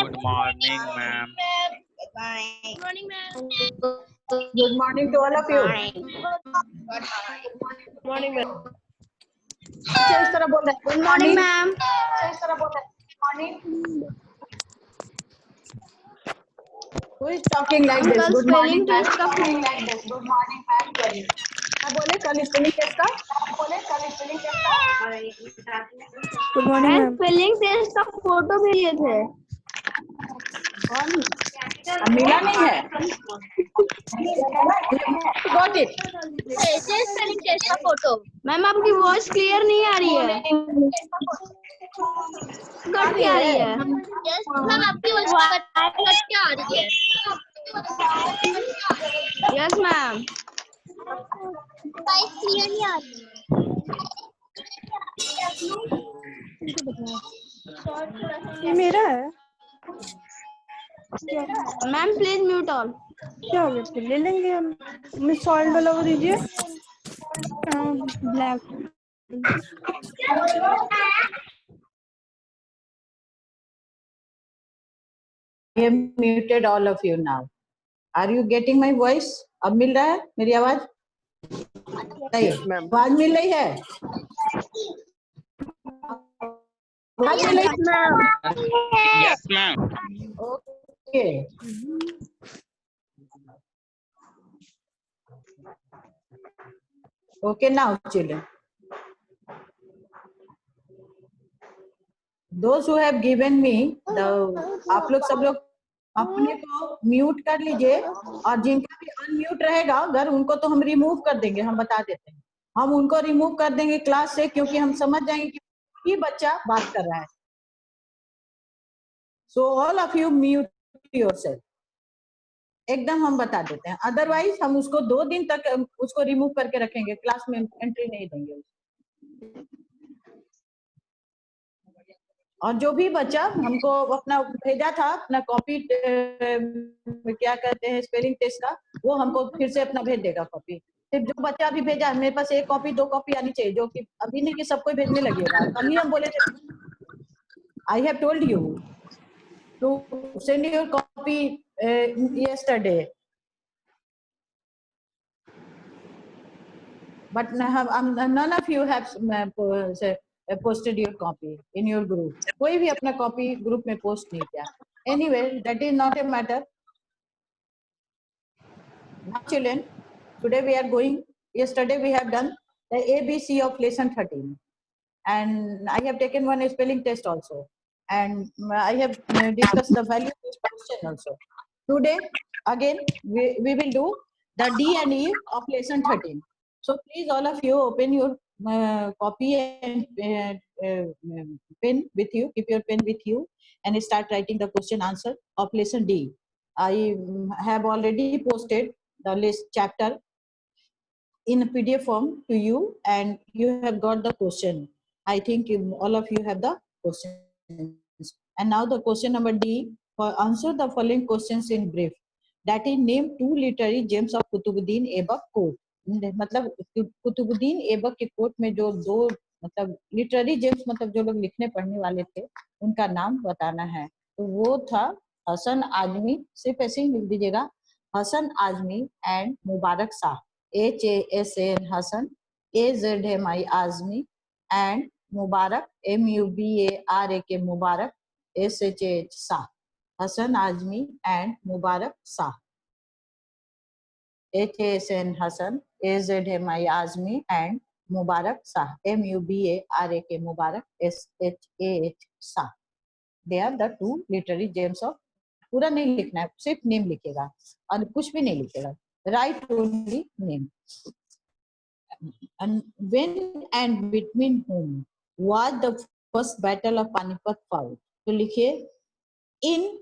Good morning, ma'am. Good morning, ma'am. Good morning to all of you. Good morning, ma'am. अच्छा इस तरह बोल रहे हैं. Good morning, ma'am. अच्छा इस तरह बोल रहे हैं. Morning. Who is talking like this? कल Good morning, spelling ma'am. Test का Talking like this. Good morning, ma'am. क्या बोले कल स्पेलिंग टेस्ट का? Good morning ma'am. Spelling test का फोटो भेजे थे. कौन? मिला नहीं है. Got it. भेजे स्पेलिंग टेस्ट का फोटो. मैम आपकी वॉइस क्लियर नहीं आ रही है. कट के आ रही है. यस मैम आपकी वॉइस कट के आ रही है. Yes ma'am. वॉइस क्लियर नहीं आ रही. ये मेरा है. Ma'am please mute all. क्या हो गया? फिर ले लेंगे हम. मिस सॉल्ट वाला वो दीजिए. Black. I have muted all of you now. Are you getting my voice? अब मिल रहा है मेरी आवाज? नहीं. आवाज मिल रही है? आवाज मिल रही है? Yes, ma'am. Okay. Okay now, children. Those who have given me the, आप लोग सब लोग अपने को म्यूट कर लीजिए और जिनका भी अनम्यूट रहेगा अगर उनको तो हम रिमूव कर देंगे. हम बता देते हैं हम उनको रिमूव कर देंगे क्लास से क्योंकि हम समझ जाएंगे कि ये बच्चा बात कर रहा है. So all of you mute yourself. एकदम हम बता देते हैं. अदरवाइज हम उसको 2 दिन तक उसको रिमूव करके रखेंगे. क्लास में एंट्री नहीं देंगे. और जो भी बच्चा हमको अपना भेजा था अपना कॉपी क्या कहते हैं स्पेलिंग टेस्ट का वो हमको फिर से अपना भेज देगा कॉपी. सिर्फ जो बच्चा अभी भेजा है मेरे पास 1 कॉपी 2 कॉपी आनी चाहिए जो कि अभी नहीं कि सबको भेजने लगेगा. कल ही हम बोले थे. I have told you to send your copy yesterday. But none of you have posted your copy in your group. कोई भी अपना कॉपी ग्रुप में पोस्ट नहीं किया. Anyway, that is not a matter. Now, children, today we are going. Yesterday we have done the ABC of lesson 13, and I have taken one spelling test also, and I have discussed the value-based question also. Today, again, we will do the D and E of lesson 13. So please, all of you, open your copy and pen with you. Keep your pen with you and start writing the question answer of lesson D. I have already posted the list chapter in a PDF form to you, and you have got the question. I think all of you have the questions. And now the question number D. For answer the following questions in brief. That is, name 2 literary gems of Qutbuddin Aibak court. मतलब कुतुबुद्दीन ऐबक के coat में जो 2 मतलब literary James मतलब जो लोग लिखने पढ़ने वाले थे उनका नाम बताना है. तो वो था हसन आजमी. सिर्फ ऐसे ही लिख दीजिएगा Hasan Azmi and Mubarak Shah. HASAN Hassan, AZMI Azmi, and Mubarak MUBARAK Mubarak SHAH Shah. Hassan Azmi and Mubarak Shah. HASAN Hassan, AZMI Azmi, and Mubarak Shah. MUBARAK Mubarak SHAH Shah. They are the 2 literary gems of. पूरा नहीं लिखना है, सिर्फ name लिखेगा और कुछ भी नहीं लिखेगा. Write only name. And when and between whom was the first battle of Panipat fought? तो लिखिए in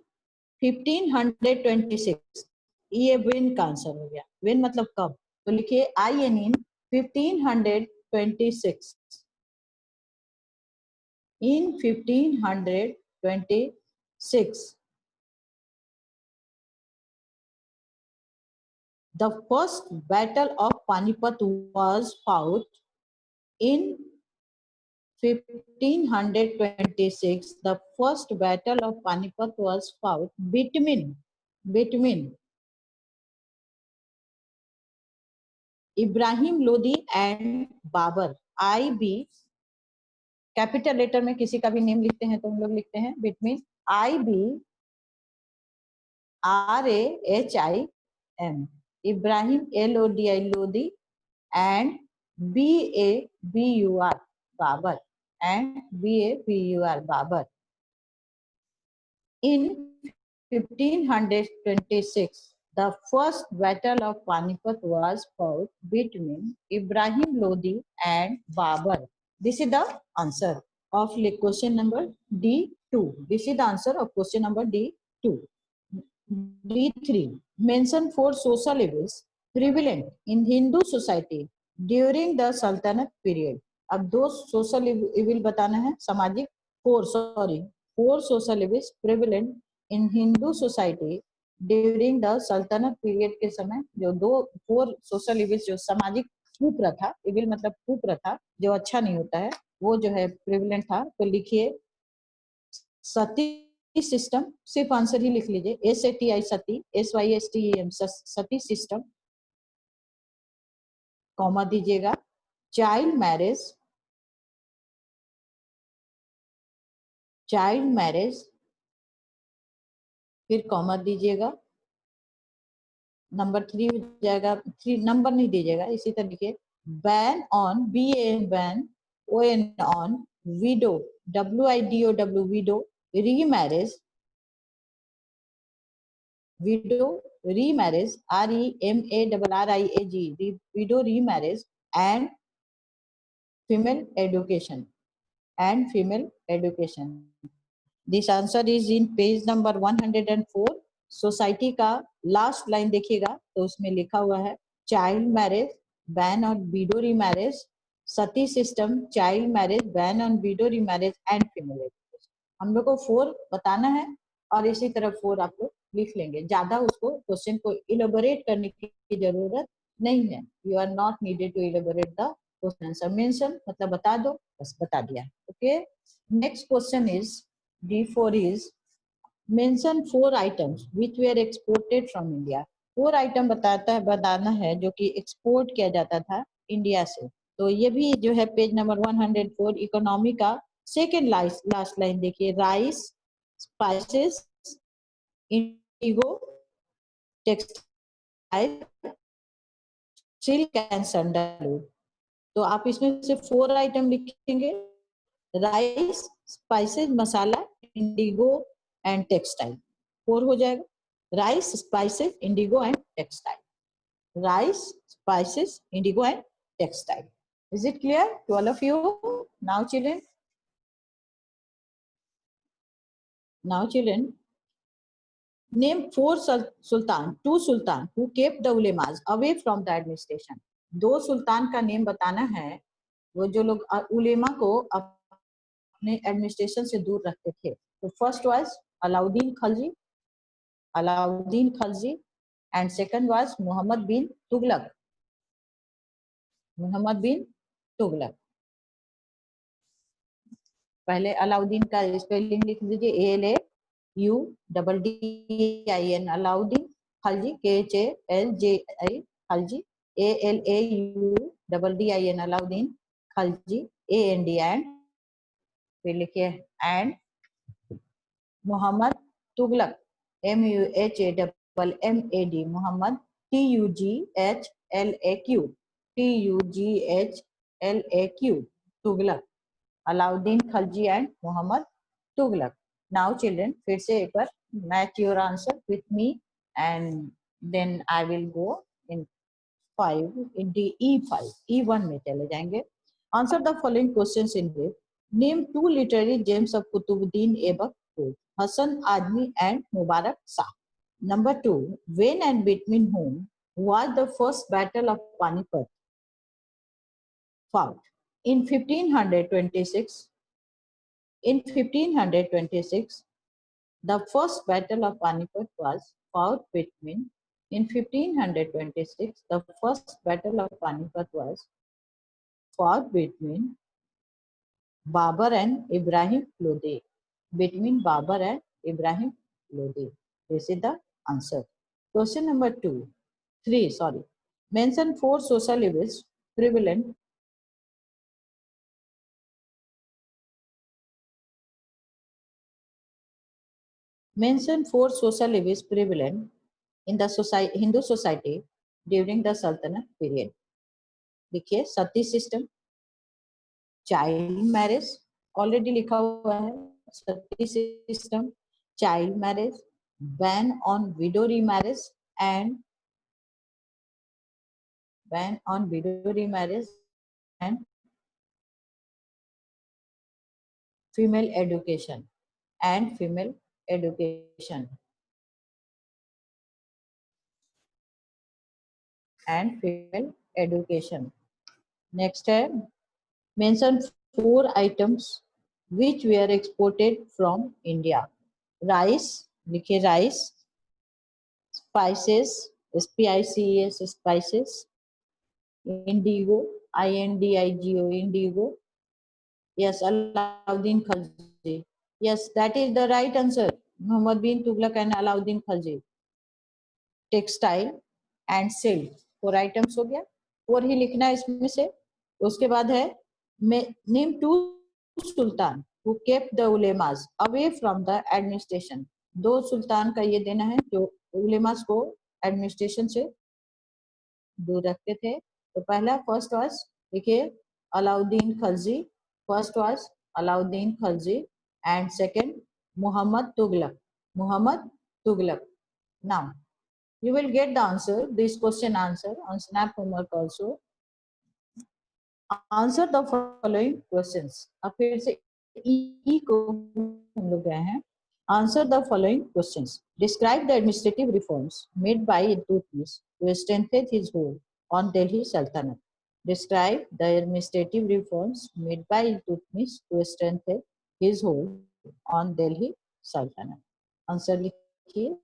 1526. ये when का आंसर हो गया. when मतलब कब. तो लिखिए IN in 1526. in 1526. The first battle of Panipat was fought in 1526, the first battle of Panipat was fought between Ibrahim Lodi and Babur. IB capital letter में किसी का भी नेम लिखते हैं तो हम लोग लिखते हैं between IB RAHIM, Ibrahim LODI Lodi and BABUR Babar, and BABUR Babar. In 1526, the first battle of Panipat was fought between Ibrahim Lodi and Babar. This is the answer of question number D2. This is the answer of question number D2. D3. Mention 4 social evils prevalent in Hindu society during the Sultanate period. अब 2 social evil बताना है, सामाजिक 4 social evils prevalent in Hindu society during the Sultanate period के समय जो 4 social evils जो सामाजिक कुप्रथा, evil मतलब कुप्रथा जो अच्छा नहीं होता है, वो जो है prevalent था. तो लिखिए सती सिस्टम, सिर्फ आंसर ही लिख लीजिए. SATI सती, SYSTEM सती सिस्टम, कॉमा दीजिएगा. चाइल्ड मैरिज, फिर कॉमा दीजिएगा. नंबर 3 हो जाएगा. 3 नंबर नहीं दीजिएगा, इसी तरीके. Ban on BAN ON on window WIDOW window remarriage REMARRIAGE widow remarriage and female education. This answer is in page number 104. Society का लास्ट लाइन देखिएगा तो उसमें लिखा हुआ है child marriage, ban on widow remarriage, Sati system, child marriage, ban on widow remarriage and female education. हम लोग को 4 बताना है और इसी तरह 4 आप लोग लिख लेंगे. ज्यादा उसको क्वेश्चन को इलेबोरेट करने की जरूरत नहीं है. You are not needed to elaborate the question answer. Mention मतलब बता दो, बस बता दिया. Okay. Next question is D4 is mention 4 items which were exported from India. 4 item बताना है जो कि एक्सपोर्ट किया जाता था इंडिया से. तो ये भी जो है पेज नंबर 104 इकोनॉमी का सेकेंड लास्ट लाइन देखिए. Rice, spices, Indigo, textile, silk and sandalwood. तो आप इसमें से 4 आइटम लिखेंगे. Rice, spices, masala, Indigo and textile. 4 हो जाएगा. Rice, spices, Indigo and textile. Rice, spices, Indigo and textile. Is it clear to all of you? Now children, name 4 sultan, 2 sultan who kept the ulemas away from the administration. 2 सुल्तान का name बताना है वो जो लोग उलेमा को अपने administration से दूर रखते थे. तो first was Alauddin Khalji and second was Muhammad bin Tughlaq. पहले अलाउद्दीन का स्पेलिंग लिख दीजिए. ALAUDDIN Alauddin. Khalji KHALJI Khalji. ALAUDDIN Alauddin Khalji. AND and फिर लिखिए and Muhammad Tughlaq MUHAMMAD Muhammad TUGHLAQ Tughlaq. Alauddin Khalji and Muhammad Tughlaq. Now children फिर से एक बार match your answer with me and then I will go in 5 in E1 में चले जाएंगे. Answer the following questions in brief. Name 2 literary gems of Qutbuddin Aibak food. Hasan आदमी and Mubarak Shah. Number 2, when and between whom was the first battle of Panipat fought? In 1526, the first battle of Panipat was fought between. In 1526, the first battle of Panipat was fought between Babar and Ibrahim Lodi. Between Babar and Ibrahim Lodi. This is the answer. Question number 3. Sorry. Mention 4 social evils prevalent. Mention 4 social evils prevalent in the Hindu society during the Sultanate period. देखिए sati system, child marriage, already लिखा हुआ है sati system, child marriage, ban on widow remarriage and ban on widow remarriage and female education and female education and female education. Next है mention 4 items which were exported from India. Rice, लिखिए rice, spices, spices, spices, indigo, indigo, indigo. Yes, Alauddin Khalji. Yes, that is the right answer. Muhammad bin Tughlaq and Alauddin Khalji. Textile and silk 4 items हो गया, 4 ही लिखना है इसमें से। उसके बाद है name 2 Sultan who kept the ulemas away from the administration. 2 सुल्तान का ये देना है जो उलेमास को एडमिनिस्ट्रेशन से दूर रखते थे। तो पहला फर्स्ट वाज देखिए Alauddin Khalji, first was Alauddin Khalji and second Mohammad Tughlaq, Mohammad Tughlaq. Now you will get the answer, this question answer on snap homework also. Answer the following questions. अब फिर से ई को हम लोग गए हैं। Answer the following questions. Describe the administrative reforms made by Iltutmish to strengthen his hold on Delhi Sultanate. Describe the administrative reforms made by Iltutmish to strengthen his hold on Delhi Sultanate. Answer लिखिए।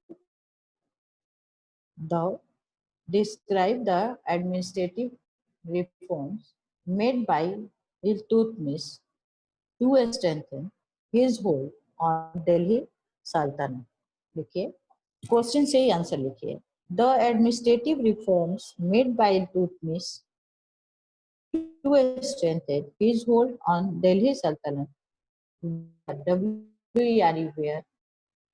The describe the administrative reforms made by Iltutmish to strengthen his hold on Delhi Sultanate. लिखिए, question से ही answer लिखिए। The administrative reforms made by Iltutmish to strengthen his hold on Delhi Sultanate. WERE where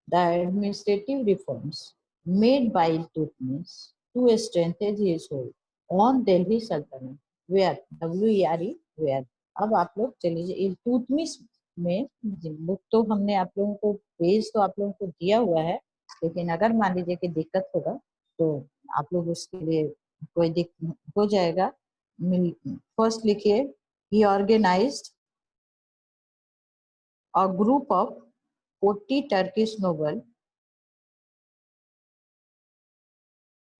the administrative reforms made by Iltutmish to strengthen his hold on Delhi Sultanate. Where WERE where. अब आप लोग चलिए इल्तुतमिश में book तो हमने आप लोगों को पेज तो आप लोगों को दिया हुआ है, लेकिन अगर मान लीजिए कि दिक्कत होगा तो आप लोग उसके लिए कोई दिक्कत हो जाएगा। फर्स्ट लिखिए he organized a group of 40 Turkish nobles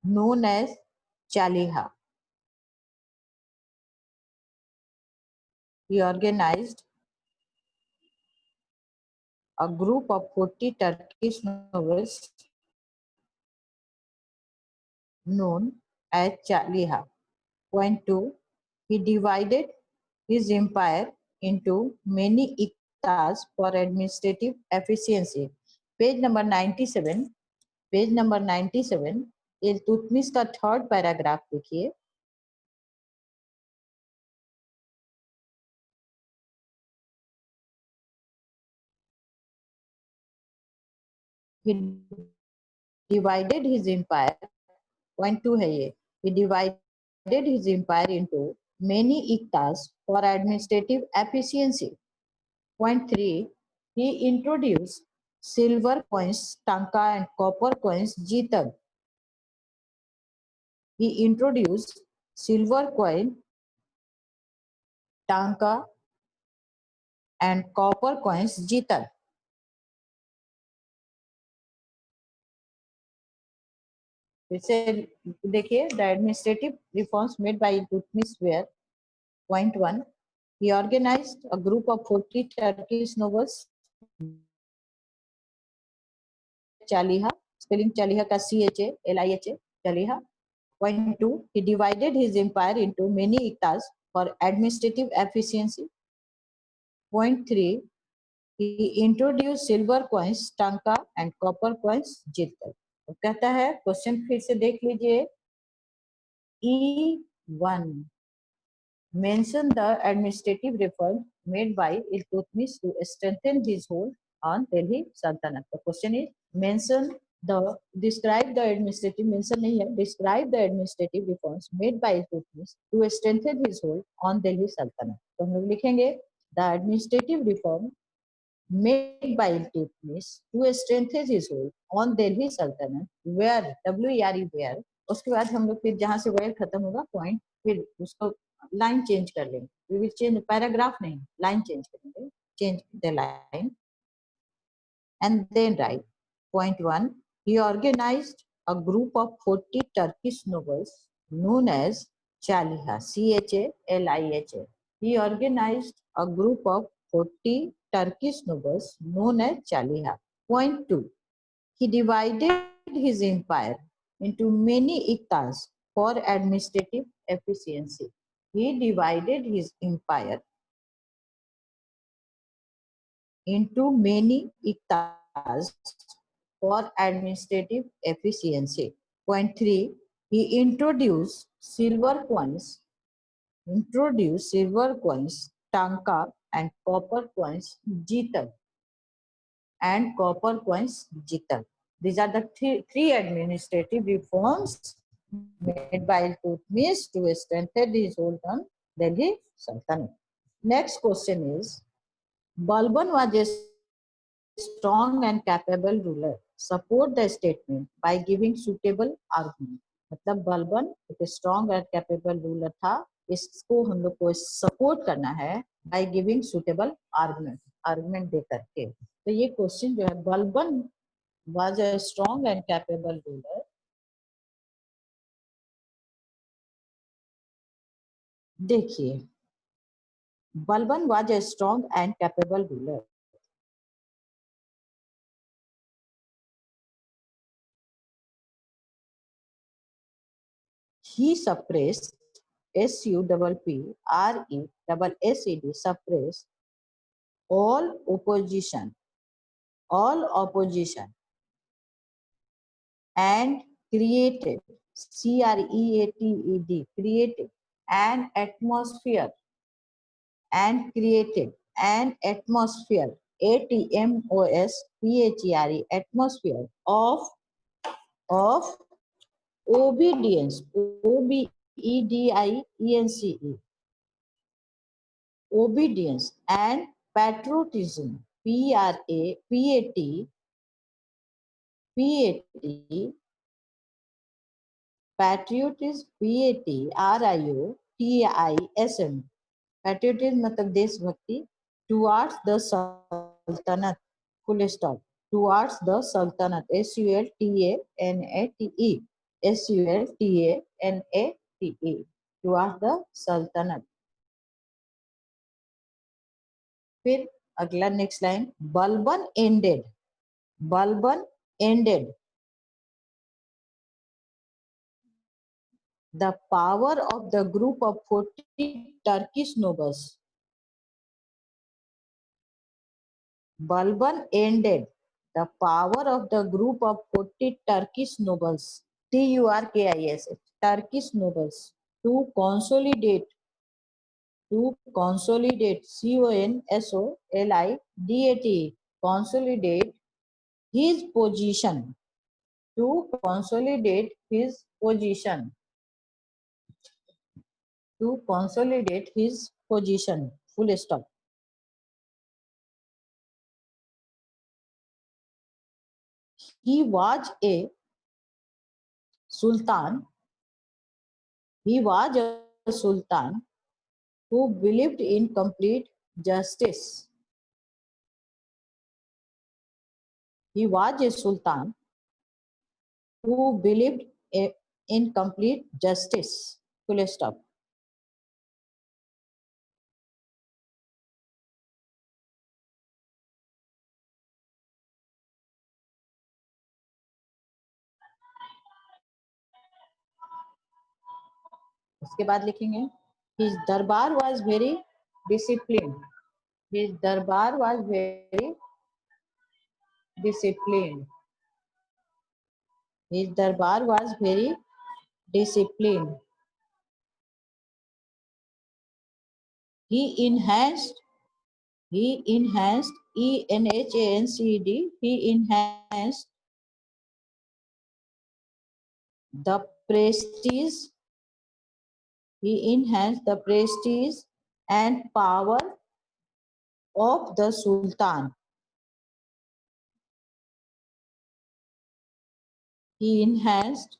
known as Chaliha. He organized a group of 40 Turkish nobles known as Chaliha. Point 2. He divided his empire into many iqtas for administrative efficiency. Page number 97. Page number 97. Iltutmish का third paragraph देखिए। He divided his empire. Point 2 है ये। He divided his empire into many iqtas for administrative efficiency. Point 3. He introduced silver coins, tanka and copper coins, jitab. He introduced silver coin, tanka and copper coins, jitab. फिर से देखिए the administrative reforms made by Iltutmish were. Point 1. He organized a group of 40 Turkish nobles. Chaliha, spelling Chaliha का CHA, LIHA, Chaliha. Point 2. He divided his empire into many iqtas for administrative efficiency. Point 3, he introduced silver coins, टंका and copper coins, जीतल. तो कहता है question फिर से देख लीजिए. E1, mention the administrative reform made by Iltutmish to strengthen his hold on Delhi Sultanate. The question is mention describe the administrative, mention नहीं है, describe the administrative reforms made by Iltutmish to strengthen his hold on Delhi Sultanate. तो हम लोग लिखेंगे the administrative reform made by Iltutmish to strengthen his hold on Delhi Sultanate where where उसके बाद हम लोग फिर जहां से where खत्म होगा पॉइंट फिर उसको लाइन चेंज कर लेंगे. we will change पैराग्राफ नहीं, लाइन चेंज करेंगे. change the line and then write. Point 1, he organized a group of 40 Turkish nobles known as Chaliha, Chaliha. He organized a group of 40 Turkish nobles known as Chaliha. Point 2, he divided his empire into many iktas for administrative efficiency. He divided his empire into many iktas for administrative efficiency. Point 3, he introduced silver coins, tanka and copper coins, jital. These are the three administrative reforms made by Iltutmish to strengthen his hold on Delhi Sultanate. Next question is, Balban was a strong and capable ruler. Support the statement by giving suitable argument. मतलब बलबन एक strong और capable ruler था, इसको हम लोग को support करना है बाय गिविंग सुटेबल आर्गुमेंट दे करके. तो ये क्वेश्चन जो है, Balban was a strong and capable ruler. देखिए, Balban was a strong and capable ruler. He suppressed suppressed all opposition and created created an atmosphere atmosphere of obedience obedience and patriotism patriotism patriotism मतलब देशभक्ति towards the sultanate, full stop, towards the sultanate, SULTANATE towards the sultanate. फिर अगला next line, Balban ended the power of the group of 40 Turkish nobles. Balban ended the power of the group of 40 Turkish nobles, TURKIS, Turkish nobles, to consolidate, CONSOLIDATE, consolidate his position, to consolidate his position, full stop. He was a sultan who believed in complete justice. He was a sultan who believed in complete justice. Full stop. उसके बाद लिखेंगे, his darbar was very disciplined. His darbar was very disciplined. His darbar was very disciplined. He enhanced, ENHANCED, he enhanced the prestige, and power of the Sultan. He enhanced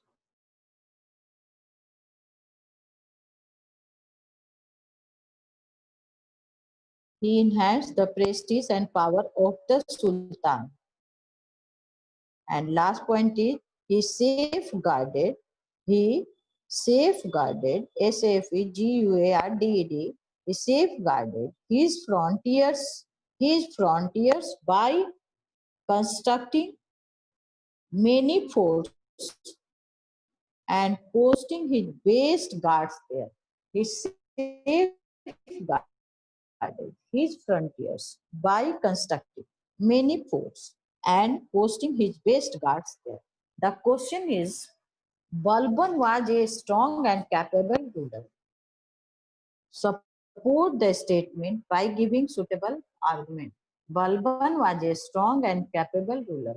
the prestige and power of the Sultan. And last point is he safeguarded, SAFEGUARDED, he safeguarded his frontiers by constructing many forts and posting his best guards there. He safeguarded his frontiers by constructing many forts and posting his best guards there. The question is, Balban was a strong and capable ruler. Support the statement by giving suitable argument. Balban was a strong and capable ruler.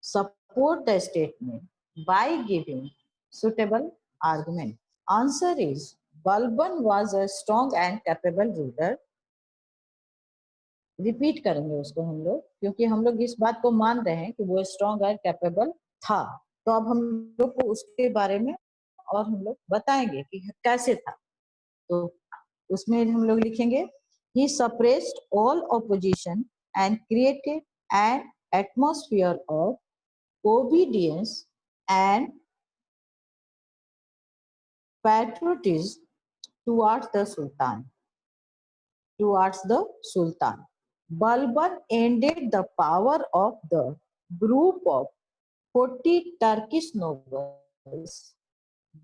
Support the statement by giving suitable argument. Answer is Balban was a strong and capable ruler. Repeat करेंगे उसको हम लोग, क्योंकि हम लोग इस बात को मान रहे हैं कि वो स्ट्रॉन्ग और कैपेबल था। तो अब हम लोग को उसके बारे में और हम लोग बताएंगे कि कैसे था। तो उसमें हम लोग लिखेंगे he suppressed all opposition and created an atmosphere of obedience and patriotism towards the Sultan. Balban ended the power of the group of 40 Turkish nobles.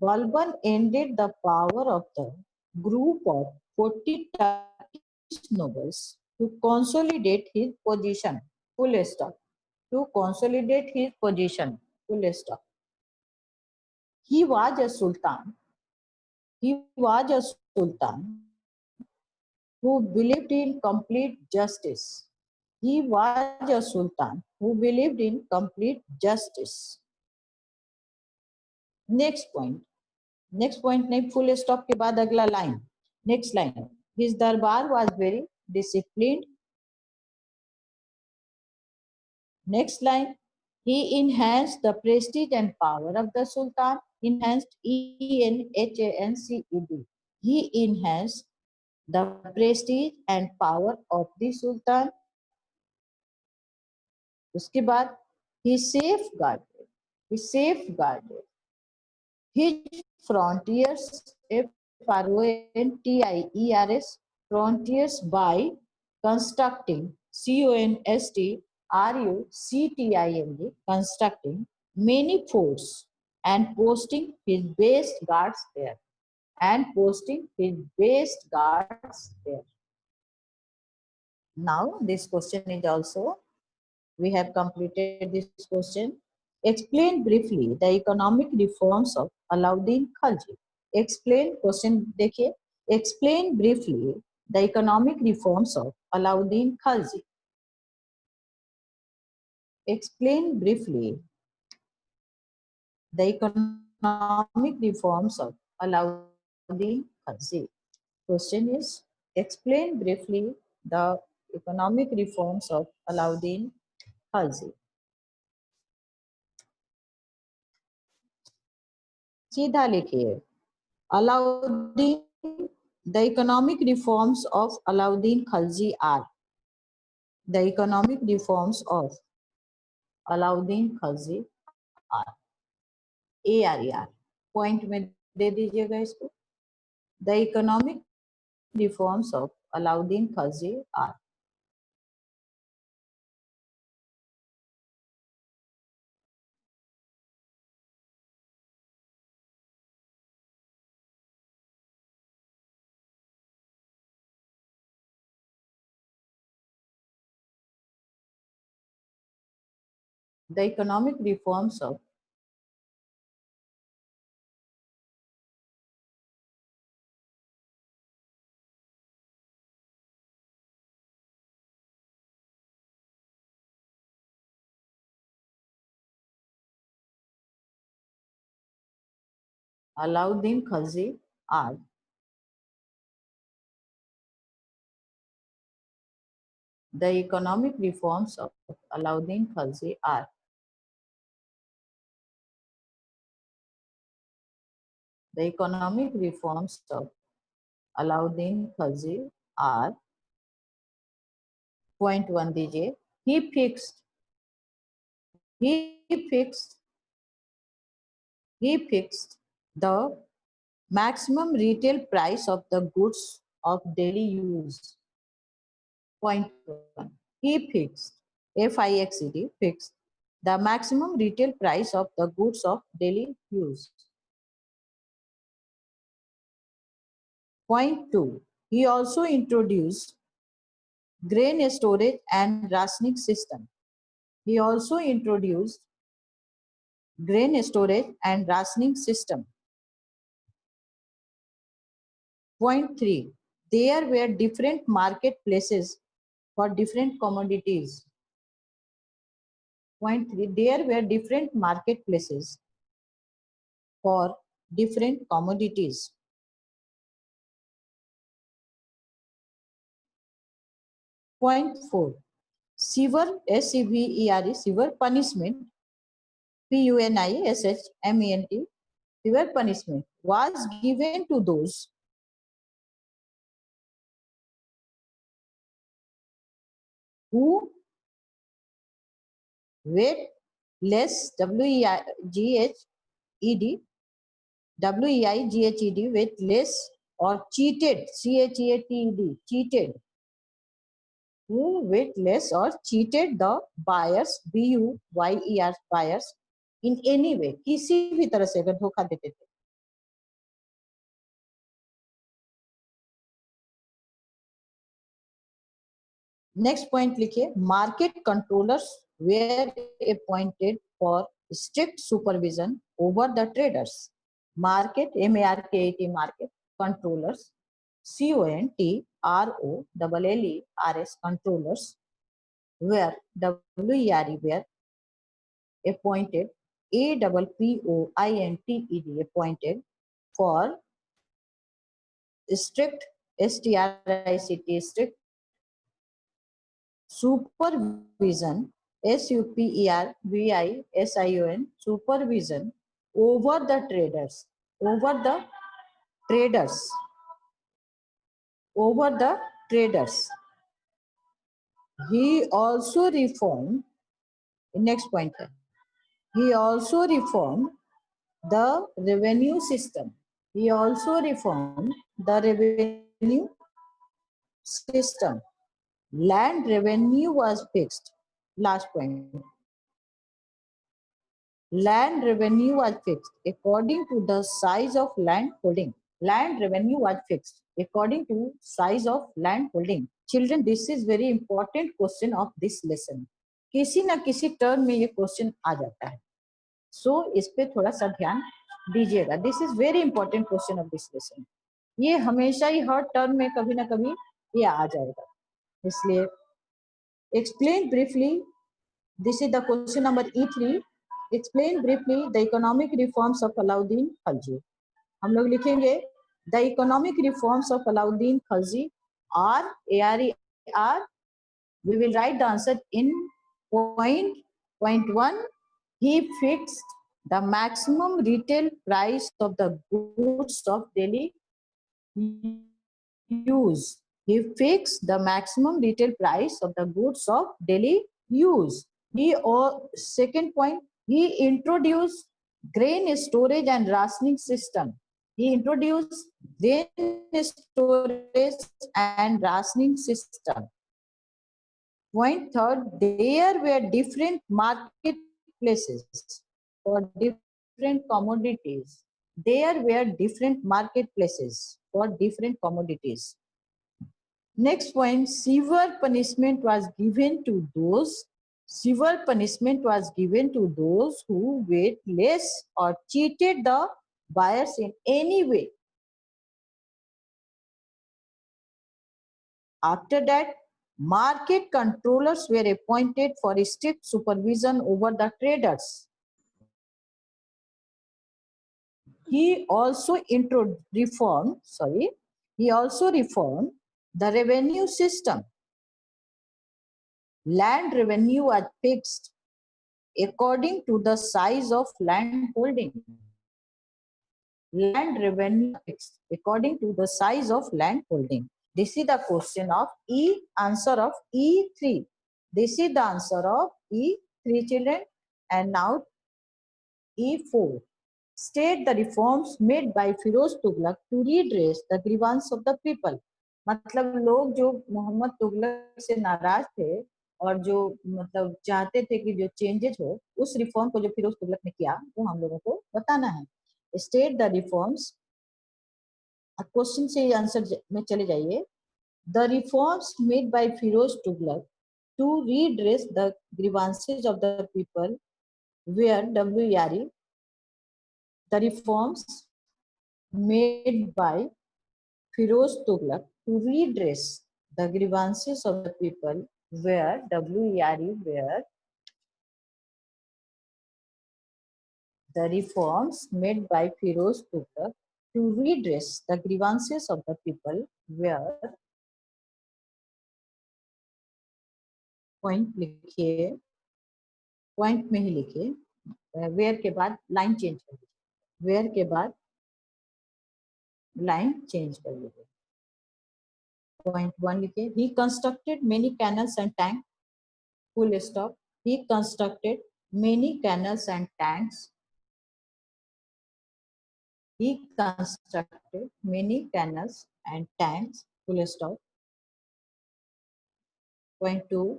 Balban ended the power of the group of 40 Turkish nobles to consolidate his position. Full stop. To consolidate his position. Full stop. He was a sultan. Who believed in complete justice. He was a sultan who believed in complete justice. Next point नहीं, full stop के बाद अगला line. Next line. His darbar was very disciplined. Next line. He enhanced the prestige and power of the Sultan. Enhanced, ENHANCED. He enhanced the prestige and power of the Sultan. उसके बाद he safeguarded his frontiers, FRONTIERS, frontiers by constructing CONSTRUCTING, constructing many forts and posting his best guards there. Now this question is also, we have completed this question. Explain briefly the economic reforms of Alauddin Khalji. Explain, question देखिए, explain briefly the economic reforms of Alauddin Khalji. Explain briefly the economic reforms of Alauddin Khalji. Question is, explain briefly the economic reforms of Alauddin Khalji. सीधा लिखिए, Alauddin, the economic reforms of Alauddin Khalji are. The economic reforms of Alauddin Khalji are. ARER. Point में दे दीजिएगा इसको. The economic reforms of Alauddin Khalji are. The economic reforms of Alauddin Khilji are the economic reforms of Alauddin Khilji are the economic reforms of Alauddin Khilji are point one दीजिए he fixed the maximum retail price of the goods of daily use. Point one, he fixed, FIXED, fixed the maximum retail price of the goods of daily use. Point two, he also introduced grain storage and rationing system. He also introduced grain storage and rationing system. Point three, there were different marketplaces for different commodities. Point three, there were different marketplaces for different commodities. Point four, severe, SEVERE, severe punishment, PUNISHMENT, severe punishment was given to those who weight less, WEIGHED, weight less or cheated, CHEATED, cheated, who weight less or cheated the buyers, BUYER, buyers, in any way, किसी भी तरह से अगर धोखा देते थे. Next point लिखिए, market controllers were appointed for strict supervision over the traders. Market, MARKET, market controllers, CONTROLLERS, controllers were, WERE, were appointed, APPOINTED, appointed for strict, STRICT, strict supervision, SUPERVISION, supervision over the traders, over the traders, over the traders. He also reformed, next point, he also reformed the revenue system. He also reformed the revenue system. Land revenue was fixed. Last point. Land revenue was fixed according to the size of land holding. Land revenue was fixed according to size of land holding. Children, this is very important question of this lesson. किसी ना किसी term में ये question आ जाता है. So इस पे थोड़ा सा ध्यान दीजिएगा. This is very important question of this lesson. ये हमेशा ही हर टर्म में कभी ना कभी ये आ जाएगा. इसलिए explain briefly. This is the question number E3. Explain briefly the economic reforms of Alauddin Khilji. हम लोग लिखेंगे the economic reforms of Alauddin Khilji are ARE. We will write the answer in point 1. He fixed the maximum retail price of the goods of daily use. He fixed the maximum retail price of the goods of daily use. Second point, he introduced grain storage and rationing system. He introduced grain storage and rationing system. Point third, there were different marketplaces for different commodities. There were different marketplaces for different commodities. Next point, severe punishment was given to those severe punishment was given to those who weighed less or cheated the buyers in any way. After that, market controllers were appointed for strict supervision over the traders. He also reformed the revenue system. Land revenue was fixed according to the size of land holding. Land revenue fixed according to the size of land holding. This is the question of E, answer of E3. This is the answer of E3, children. And now E4. State the reforms made by Firoz Tughlaq to redress the grievance of the people. मतलब लोग जो मोहम्मद तुगलक से नाराज थे और जो मतलब चाहते थे कि जो चेंजेस हो, उस रिफॉर्म को जो फिरोज तुगलक ने किया वो हम लोगों को बताना है. State the reforms. क्वेश्चन से आंसर में चले जाइए. The reforms made by Firoz Tughlaq to redress the grievances of the people were WRE. The reforms made by Firoz Tughlaq to redress the grievances of the people were WRE were the reforms made by Firoz Tughlaq to redress the grievances of the people were point लिखिए, point में ही लिखिए, where के बाद line change कर लीजिए, where के बाद line change कर लीजिए. पॉइंट 1 लिखिए, he constructed many canals and tanks, full stop. He constructed many canals and tanks. He constructed many canals and tanks, full stop. Point 2,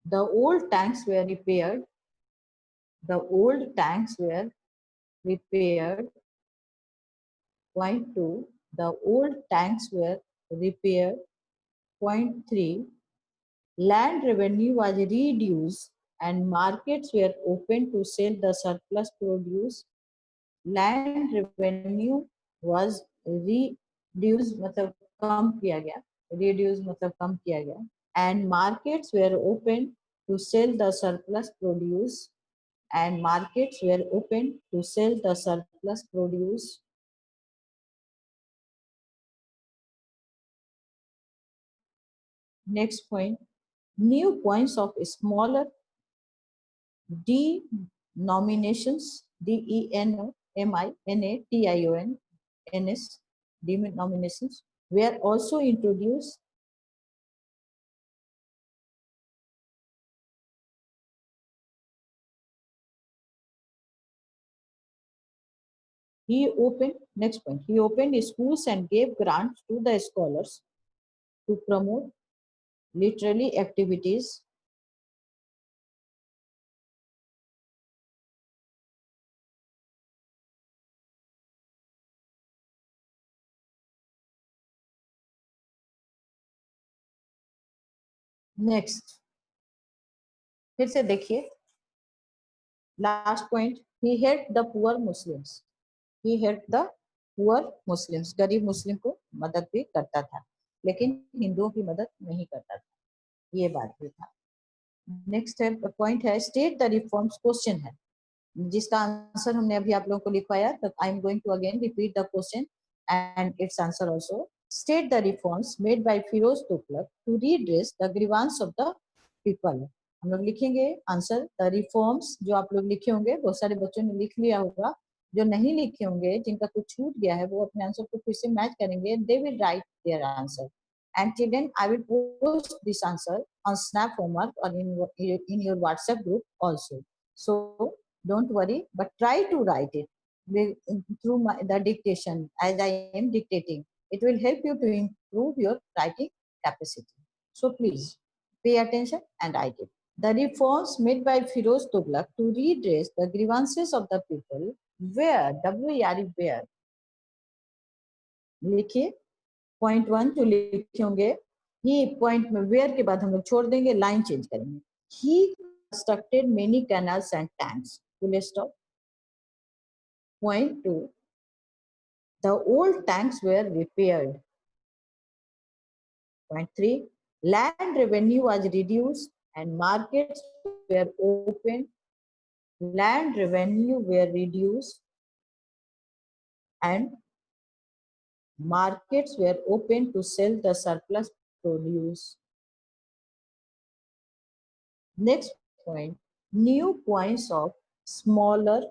the old tanks were repaired. The old tanks were repaired. Point 2, the old tanks were repaired. Point 3, land revenue was reduced and markets were open to sell the surplus produce. Land revenue was reduced मतलब कम किया गया, reduced मतलब कम किया गया, and markets were open to sell the surplus produce, and markets were open to sell the surplus produce. Next point, new points of smaller denominations, denominations, denominations were also introduced. He opened, next point, he opened schools and gave grants to the scholars to promote literary activities. Next, फिर से देखिए, last point, he helped the poor Muslims. He helped the poor Muslims. गरीब मुस्लिम को मदद भी करता था, लेकिन हिंदुओं की मदद नहीं करता था, ये बात भी था. नेक्स्ट है पॉइंट है, स्टेट द रिफॉर्म्स. क्वेश्चन है जिसका आंसर हमने अभी आप लोगों को लिखवाया, तो I am going to again repeat the question and its answer also. State the reforms made by Firoz Tughlaq to redress the grievance of the people. हम लोग लिखेंगे आंसर, द रिफॉर्म्स. जो आप लोग लिखे होंगे, बहुत सारे बच्चों ने लिख लिया होगा, जो नहीं लिखे होंगे, जिनका कुछ छूट गया है, वो अपने आंसर को फिर से मैच करेंगे. They will write their answer. And children, I will post this answer on Snap Homework or in your WhatsApp group also. So don't worry, but try to write it through the dictation as I am dictating. It will help you to improve your writing capacity. So please pay attention and write it. The reforms made by Firoz Tughlaq to redress the grievances of the people were were. लिखिए point 1 जो लिखे होंगे, ही point में where के बाद हम लोग छोड़ देंगे, लाइन चेंज करेंगे. ही constructed many canals and tanks. Full stop. Point 2. The old tanks were repaired. Point 3. Land revenue was reduced and markets were opened. Land revenue were reduced and markets were open to sell the surplus produce. Next point, new coins of smaller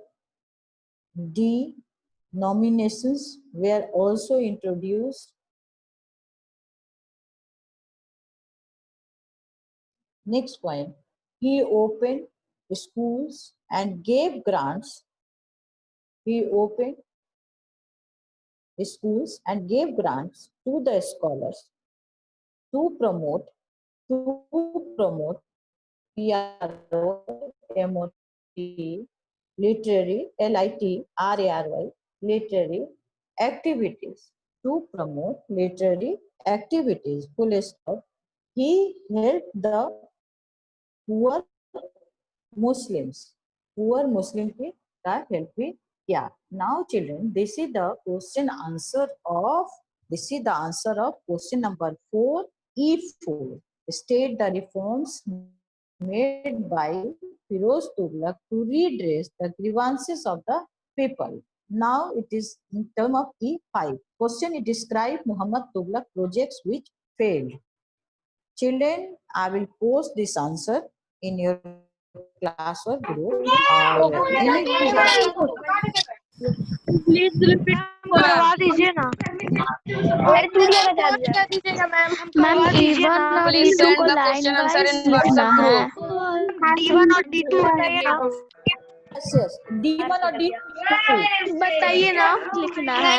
denominations were also introduced. Next point, he opened schools and gave grants. He opened schools and gave grants to the scholars to promote PRO, MOT, literary, LITRARY, literary activities. To promote literary activities. Full stop. He helped the poor Muslims. Poor Muslim का help भी किया. Now children, this is the answer of question number 4, E4. State the reforms made by Firoz Tughlaq to redress the grievances of the people. Now it is in term of E5. Question, it describe Muhammad Tughlaq projects which failed. Children, I will post this answer in your class or group. Please repeat करवा दीजिए ना. अरे टूट गया charger. दीजिएगा ma'am. Ma'am E1 और E2 को line wise लिखना है. D1 और D2 बताइए ना. Yes, D1 और D2 बताइए ना लिखना है.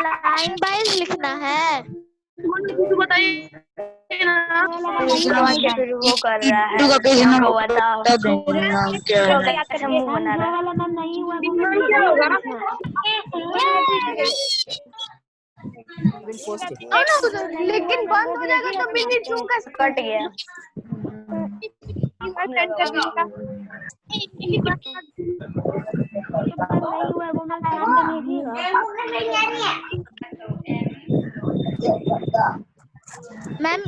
लाइन वाइज लिखना है. बताइए ना. वो कर रहा है. लेकिन बंद हो जाएगा तो मिनट क्यों कैसे कट गया. मैम